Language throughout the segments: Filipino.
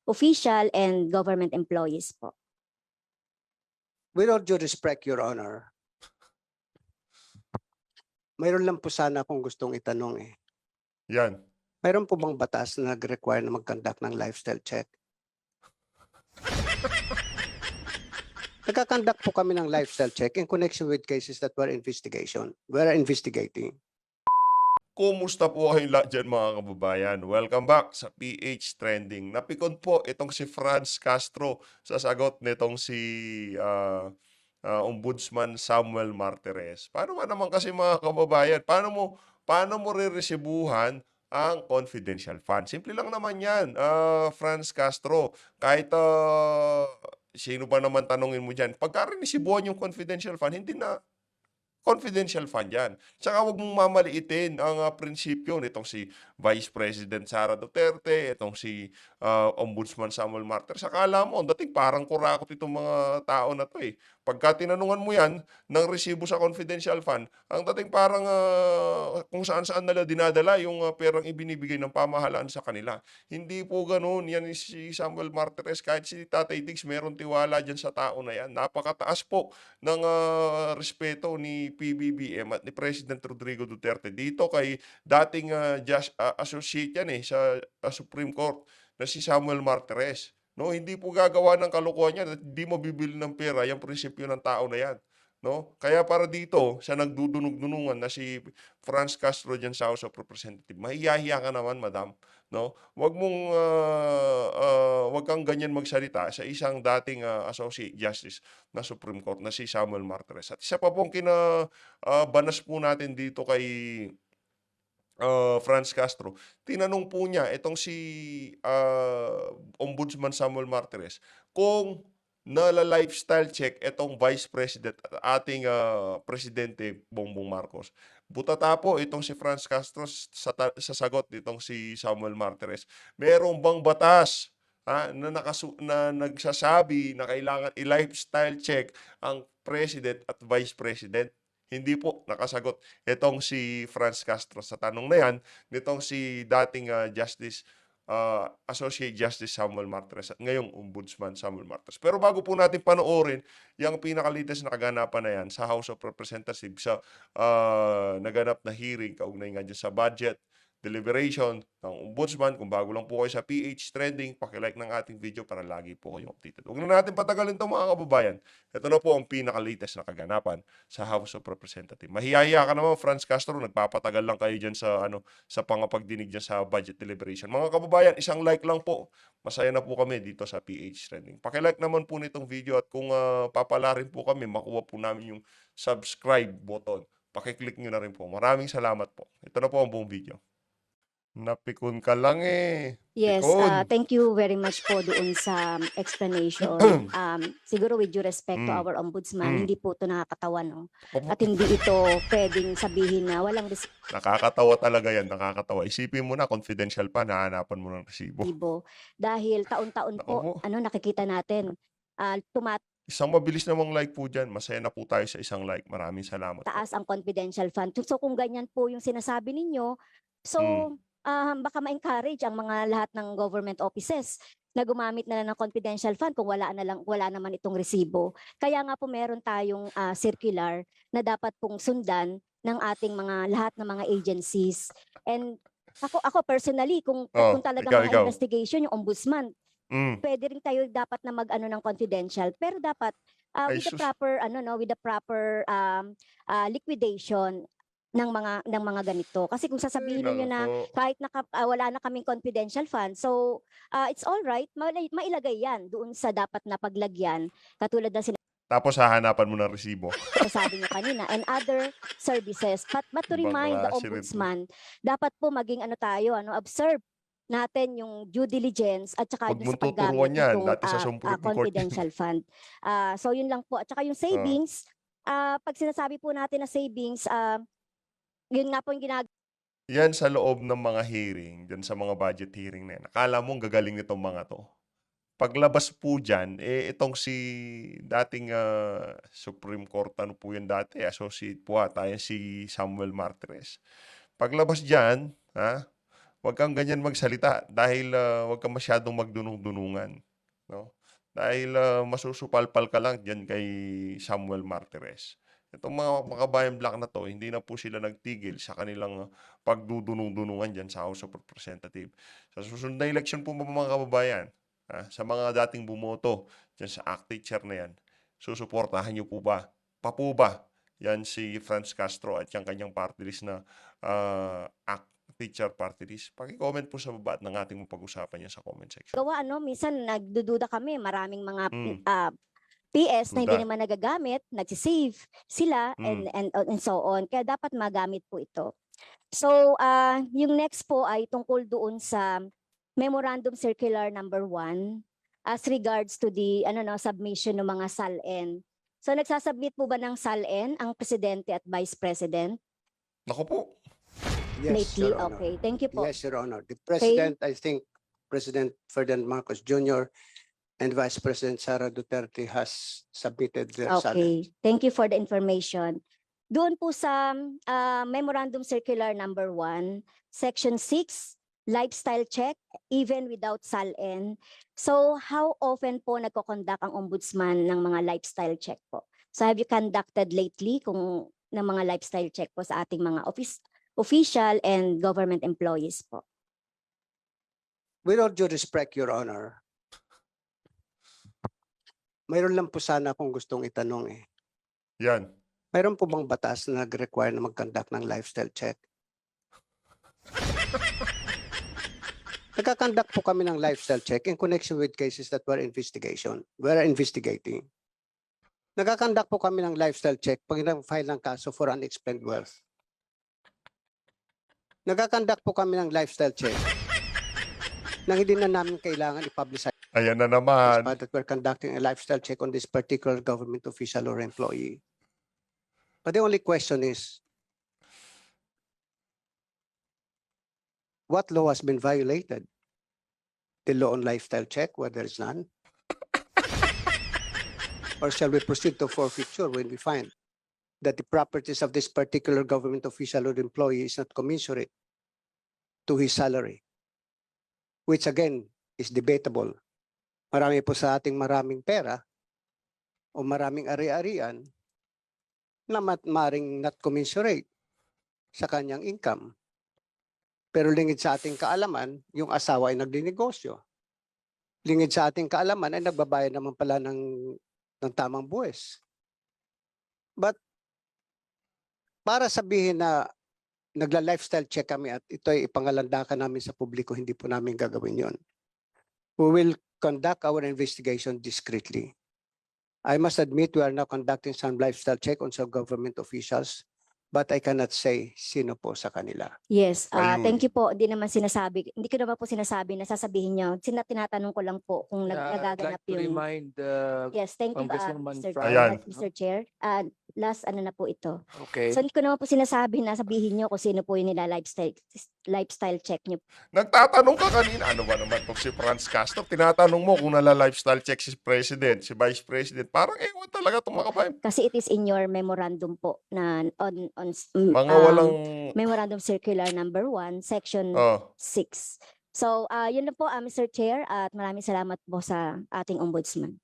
official and government employees po. With all due respect, Your Honor, mayroon lang po sana akong gustong itanong eh. Yan. Mayroon po bang batas na nag-require na mag-conduct ng lifestyle check? Nagka-conduct po kami ng lifestyle check in connection with cases that we're investigating. Kumusta po kayong lahat dyan mga kababayan? Welcome back sa PH Trending. Napikon po itong si Franz Castro sa sagot nitong si Ombudsman Samuel Martires. Paano ba naman kasi mga kababayan? Paano mo re-resibuhan ang confidential fund? Simple lang naman yan, Franz Castro. Kahit sino ba naman tanongin mo dyan, pagka re-resibuhan yung confidential fund, hindi na confidential fund yan. Tsaka huwag mong mamaliitin ang prinsipyo nitong si Vice President Sara Duterte, itong si Ombudsman Samuel Martires. Akala mo, dating parang kurakot itong mga tao na to eh. Pagka tinanungan mo yan ng resibo sa confidential fund, ang dating parang kung saan-saan nila dinadala yung perang ibinibigay ng pamahalaan sa kanila. Hindi po ganun. Yan si Samuel Martires, kahit si Tatay Diggs, meron tiwala dyan sa tao na yan. Napakataas po ng respeto ni PBBM at ni President Rodrigo Duterte dito kay dating associate yan sa Supreme Court na si Samuel Martires. No, hindi po gagawa ng kalokohan yan at hindi mo bibili ng pera yung prinsipyo ng tao na yan. No? Kaya para dito, sa nagdudunog-dunungan na si Franz Castro dyan sa House of Representatives, mahiyahiya ka naman, madam. No? Wag kang ganyan magsalita sa isang dating Associate Justice na Supreme Court na si Samuel Martires. At isa pa pong banas po natin dito kay Franz Castro, tinanong po niya itong si Ombudsman Samuel Martires kung nala-lifestyle check itong Vice President at ating Presidente Bongbong Marcos. Butata po itong si Franz Castro sa sagot nitong si Samuel Martires. Merong bang batas na nagsasabi na kailangan i-lifestyle check ang President at Vice President? Hindi po nakasagot itong si Franz Castro sa tanong na yan nitong si dating Associate Justice Samuel Martires at ngayong Ombudsman Samuel Martires. Pero bago po natin panoorin yung pinakalitas na kaganapan na yan sa House of Representatives sa naganap na hearing kaugnay nga dyan sa budget deliberation ng Ombudsman. Kung bago lang po kayo sa PH Trending, pakilike ng ating video para lagi po kayong updated. Huwag na natin patagalin itong mga kababayan. Ito na po ang pinaka-latest na kaganapan sa House of Representatives. Mahihiya ka naman, Franz Castro, nagpapatagal lang kayo dyan sa pangapagdinig dyan sa budget deliberation. Mga kababayan, isang like lang po. Masaya na po kami dito sa PH Trending. Pakilike naman po nitong video at kung papalarin po kami, makuha po namin yung subscribe button. Pakiclick nyo na rin po. Maraming salamat po. Ito na po ang buong video. Napikon ka lang eh. Yes, Pikon. thank you very much po doon sa explanation. Siguro with due respect to our ombudsman, hindi po ito nakakatawa, no? At hindi ito pwedeng sabihin na walang Nakakatawa talaga yan, nakakatawa. Isipin mo na, confidential pa, nahanapan mo ng resibo. resibo. Dahil taon-taon Naku po, po. nakikita natin, Isang mabilis namang like po dyan. Masaya na po tayo sa isang like. Maraming salamat po. tumataas ang confidential fund. So kung ganyan po yung sinasabi ninyo, so baka ma-encourage ang mga lahat ng government offices na gumamit na lang ng confidential fund kung wala naman itong resibo. Kaya nga po meron tayong circular na dapat pong sundan ng ating lahat ng mga agencies. And ako personally, kung talaga mga investigation, yung ombudsman, pwede rin tayo dapat na mag-ano ng confidential, pero dapat Ay, with the sus. proper with the proper liquidation ng mga ganito. Kasi kung sasabihin niyo na Nako. kahit wala na kaming confidential fund, so it's all right, mailagay yan doon sa dapat na paglagyan, katulad ng Tapos hahanapan mo ng resibo. sinasabi niyo kanina, and other services. But to Ibang remind the klase rin po. ombudsman, dapat po maging observe natin yung due diligence at saka Huwag yung sa mong tuturuan paggamit yan. nitong Dati sa Supreme Court. confidential fund. So yun lang po. At saka yung savings, pag sinasabi po natin na savings, yun nga po yung ginagawa Yan sa loob ng mga hearing, dyan sa mga budget hearing na yan. Akala mong gagaling nitong mga to. Paglabas po dyan, itong si dating Supreme Court, ano po yan dati, associate po ata, yan si Samuel Martires. Paglabas dyan, wag kang ganyan magsalita dahil wag kang masyadong magdunong-dunungan, no? Dahil masusupalpal ka lang diyan kay Samuel Martires. Itong mga kabayan black na 'to, hindi na po sila nagtigil sa kanilang pagdudunong-dunungan diyan sa House of Representatives. Sa susunod na eleksyon po mga kababayan, sa mga dating bumoto diyan sa ACT teacher na 'yan, susuportahan niyo po ba? Pa po ba 'yan si Franz Castro at yung kanyang party list na ACT teacher party list? Paki-comment po sa baba at ng ating mapag-usapan 'yan sa comment section. Gawa minsan nagdududa kami, maraming mga Hmm, PS na hindi duda. naman nagagamit, nagsisave sila Hmm. and so on. Kaya dapat magamit po ito. So, yung next po ay tungkol doon sa Memorandum Circular number 1 as regards to the submission ng mga SALN. So, nagsasubmit po ba ng SALN ang Presidente at Vice President Naku po. Yes, lately? Your Honor. Okay, thank you po. Yes, Your Honor. The President, I think President Ferdinand Marcos Jr. and Vice President Sara Duterte has submitted their SALN. Okay, thank you for the information. Doon po sa Memorandum Circular number 1, Section 6, lifestyle check even without SALN. So how often po nagko-conduct ang ombudsman ng mga lifestyle check po? So have you conducted lately ng mga lifestyle check po sa ating mga official and government employees po? With all due respect, Your Honor, mayroon lang po sana akong gustong itanong eh. Yan. Mayroon po bang batas na nag-require na mag-conduct ng lifestyle check? Nagkakandak po kami ng lifestyle check in connection with cases that were investigating. Nagkakandak po kami ng lifestyle check pag nag-file ng kaso for unexplained wealth. Nagkakandak po kami ng lifestyle check nang hindi na namin kailangan i-publicize Ayan na naman. that we're conducting a lifestyle check on this particular government official or employee. But the only question is, what law has been violated? The law on lifestyle check, where there is none? Or shall we proceed to forfeiture when we find that the properties of this particular government official or employee is not commensurate to his salary? Which again is debatable. Marami po sa ating maraming pera o maraming ari-arian na maring not commensurate sa kanyang income. Pero lingid sa ating kaalaman, yung asawa ay nagdinegosyo. Lingid sa ating kaalaman ay nagbabayad naman pala ng tamang buwis. But para sabihin na nagla-lifestyle check kami at ito ay ipangalandakan namin sa publiko, hindi po namin gagawin yon. We will conduct our investigation discreetly. I must admit we are now conducting some lifestyle check on some government officials, but I cannot say sino po sa kanila. Yes, Ayun. thank you po. Hindi ko naman po sinasabi na sasabihin niyo. Tinatanong ko lang po kung I'd nagaganap like to yung... remind Yes, thank you, Congresswoman Mr. Franz. Ayan. Mr. Chair. Last na po ito. Okay. So hindi ko naman po sinasabi na sabihin niyo kung sino po yung nila lifestyle check niyo. Nagtatanong ka kanina, ano ba naman itong si Franz Castro? Tinatanong mo kung nala-lifestyle check si President, si Vice President. Parang ewan talaga itong mga kabayan. Kasi it is in your memorandum po na Mga walang... Memorandum Circular number 1, Section Oh, 6. So, yun na po, Mr. Chair, at maraming salamat po sa ating ombudsman.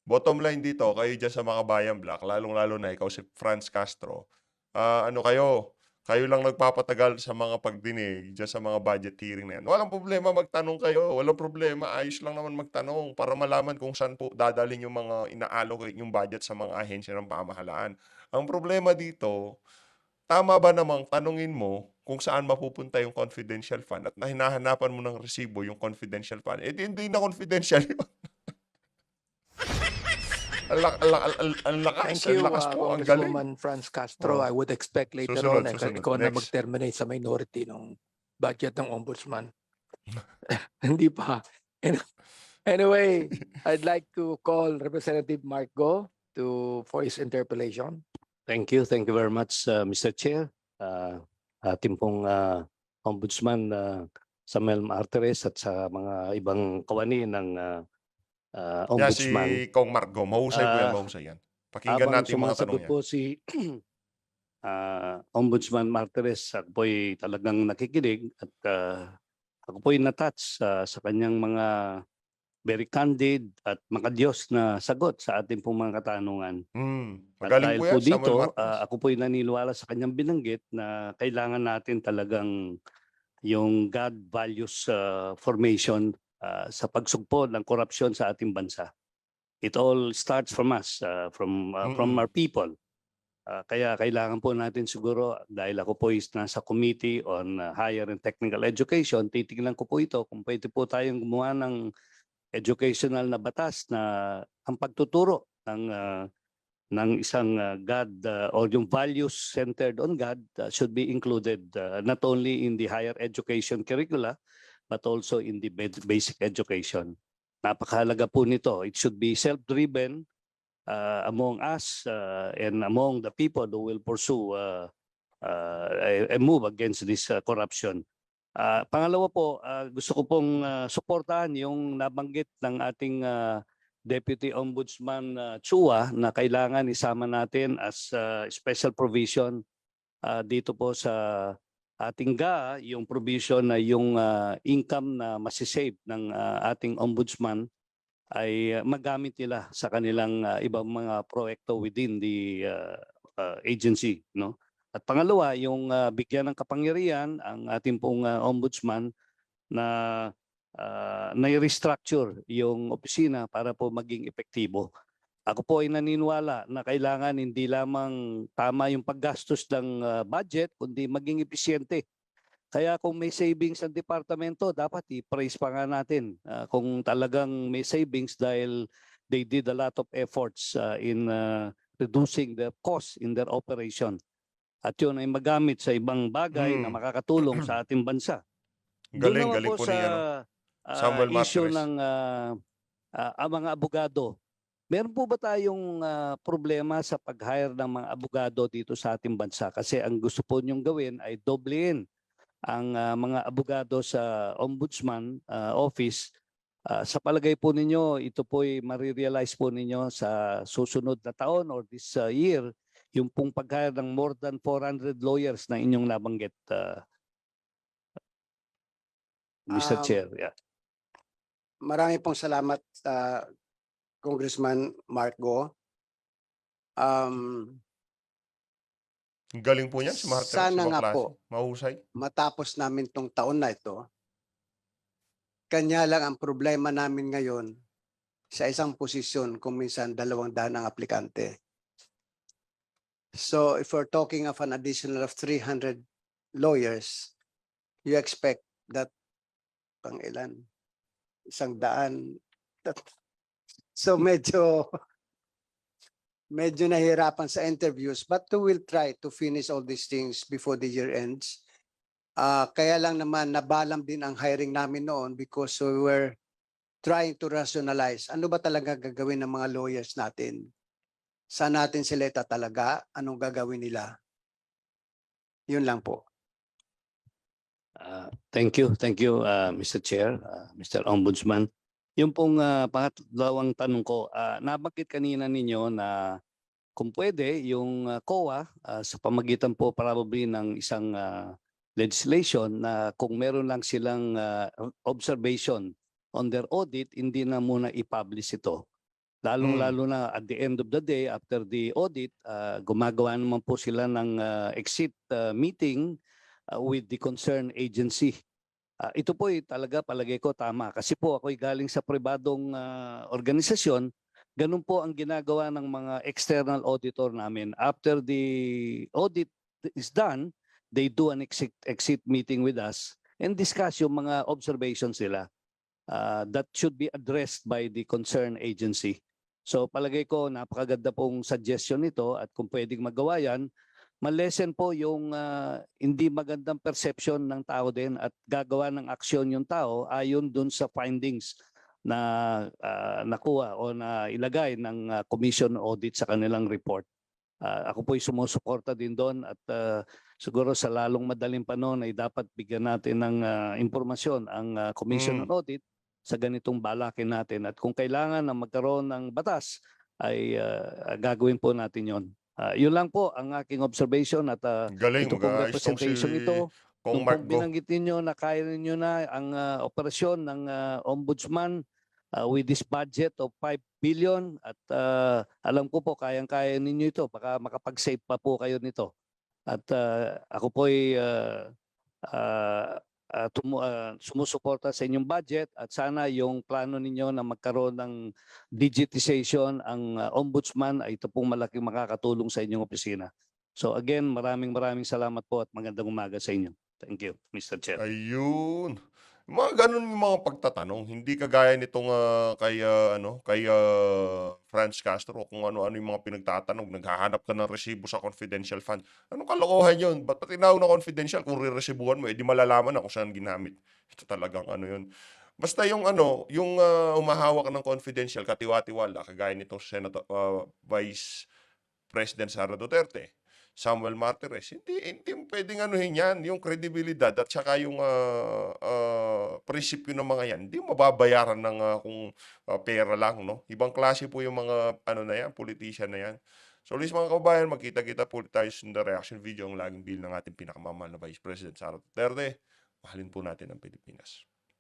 bottom line dito, kayo dyan sa mga bayan black, lalong-lalo na ikaw si Franz Castro, ano kayo lang nagpapatagal sa mga pagdinig dyan sa mga budget hearing na yan. Walang problema magtanong kayo, walang problema, ayos lang naman magtanong para malaman kung saan po dadalhin yung mga ina-allocate yung budget sa mga ahensya ng pamahalaan. Ang problema dito, tama ba namang tanungin mo kung saan mapupunta yung confidential fund at hinahanapan mo ng resibo yung confidential fund? Eh hindi na confidential yun. Ang Thank you, lakas po, ang galing. Congresswoman Franz Castro. Oh. I would expect later Susunod, on susunod. ikaw na Next. mag-terminate sa minority ng budget ng ombudsman. Hindi pa. Anyway, I'd like to call Representative Mark Go for his interpellation. Thank you very much, Mr. Chair. Ating pong Ombudsman Samuel Martires at sa mga ibang kawani ng Yan Ombudsman. si Kong Margo, mahusay po yan, Ah, mahusay yan. Pakinggan Habang natin yung mga tanong sumasagot yan. po si Ombudsman Martires, ako po'y talagang nakikinig at ako po'y na-touch sa kanyang mga very candid at makadiyos na sagot sa ating pong mga katanungan. At Magaling dahil po po yan, Samuel dito, Martires. ako po'y naniniwala sa kanyang binanggit na kailangan natin talagang yung God values formation sa pagsugpo ng korupsyon sa ating bansa. It all starts from us, from our people. Kaya kailangan po natin siguro, dahil ako po is nasa Committee on Higher and Technical Education, titignan ko po ito kung pwede po tayong gumawa ng educational na batas na ang pagtuturo ng isang God or yung values centered on God should be included not only in the higher education curricula but also in the basic education. Napakahalaga po nito. It should be self-driven among us and among the people who will pursue a move against this corruption. Pangalawa po, gusto ko pong suportahan yung nabanggit ng ating Deputy Ombudsman Chua na kailangan isama natin as special provision dito po sa ating GA, yung provision na yung income na masisave ng ating ombudsman ay magamit nila sa kanilang ibang mga proyekto within the agency, no? At pangalawa, yung bigyan ng kapangyarihan ang ating pong ombudsman na na-restructure yung opisina para po maging epektibo. Ako po ay naniniwala na kailangan hindi lamang tama yung paggastos ng budget, kundi maging episyente. Kaya kung may savings ang departamento, dapat i-praise pa nga natin kung talagang may savings dahil they did a lot of efforts in reducing the cost in their operation. At yun ay magamit sa ibang bagay na makakatulong sa ating bansa. Doon naman Galing po po sa ninyo, no? Samuel issue Martires. ng mga abogado. Meron po ba tayong problema sa pag-hire ng mga abogado dito sa ating bansa? Kasi ang gusto po niyong gawin ay doblein ang mga abogado sa Ombudsman Office. Sa palagay po ninyo, ito po'y marirealize po ninyo sa susunod na taon or this year, yung pong pag-hire ng more than 400 lawyers na inyong nabanggit, Mr. Chair. Yeah. Marami pong salamat, Congressman Mark Go. Ang galing po niyan si Martires, Sana ibang nga klase. po Mahusay. matapos namin tong taon na ito. Kanya lang ang problema namin ngayon sa isang posisyon kung minsan 200 ang aplikante. So if we're talking of an additional of 300 lawyers, you expect that pang ilan? 100. So medyo nahirapan sa interviews, but we will try to finish all these things before the year ends. Kaya lang naman nabalam din ang hiring namin noon because we were trying to rationalize. Ano ba talaga gagawin ng mga lawyers natin? Saan natin sila itatalaga? Anong gagawin nila? Yun lang po. Thank you, Mr. Chair, Mr. Ombudsman. Yung pong pangatlawang tanong ko, nabanggit kanina ninyo na kung pwede, yung COA sa pamagitan po probably ng isang legislation na kung meron lang silang observation on their audit, hindi na muna i-publish ito. Lalong-lalo na at the end of the day, after the audit, gumagawa naman po sila ng exit meeting with the concerned agency. Ito po talaga palagay ko tama kasi po ako'y galing sa pribadong organisasyon. Ganun po ang ginagawa ng mga external auditor namin. After the audit is done, they do an exit meeting with us and discuss yung mga observations nila that should be addressed by the concerned agency. So palagay ko napakaganda pong suggestion nito at kung pwedeng magawa yan, malesen po yung hindi magandang perception ng tao din at gagawa ng aksyon yung tao ayon dun sa findings na nakuha o na ilagay ng Commission Audit sa kanilang report. Ako po'y sumusuporta din doon at siguro sa lalong madaling panahon ay dapat bigyan natin ng impormasyon ang Commission on Audit sa ganitong balakin natin at kung kailangan na magkaroon ng batas ay gagawin po natin yon. Yun lang po ang aking observation at Galing, ito pong mag-aayos tong si representation ito. Kong Nung Mark pong Go. binanggit ninyo na kaya ninyo na ang operasyon ng ombudsman with this budget of 5 billion at alam ko po kayang-kaya ninyo ito. Baka makapag-save pa po kayo nito. At ako po ay sumusuporta sa inyong budget at sana yung plano ninyo na magkaroon ng digitization ang ombudsman ay ito pong malaking makakatulong sa inyong opisina. So again, maraming salamat po at magandang umaga sa inyo. Thank you, Mr. Chair. Ayun. Mga ganun yung mga pagtatanong, hindi kagaya nitong kay Franz Castro kung ano-ano yung mga pinagtatanong, naghahanap ka ng resibo sa confidential fund. Anong kalokohan yun? Ba't pa tinawag na confidential kung riresibuhan mo, edi malalaman na kung saan ginamit. Ito talagang yun. Basta yung humahawak ng confidential, katiwa-tiwala, kagaya nitong Vice President Sara Duterte, Samuel Martires, hindi pwedeng anuhin yan, yung kredibilidad at saka yung prinsipyo ng mga yan, hindi mababayaran ng kung pera lang, no? Ibang klase po yung mga na yan, politician na yan. So, please mga kababayan, magkita-kita po tayo sa the reaction video ang laging bill ng ating pinakamamahal na Vice President Sara Duterte. Mahalin po natin ang Pilipinas.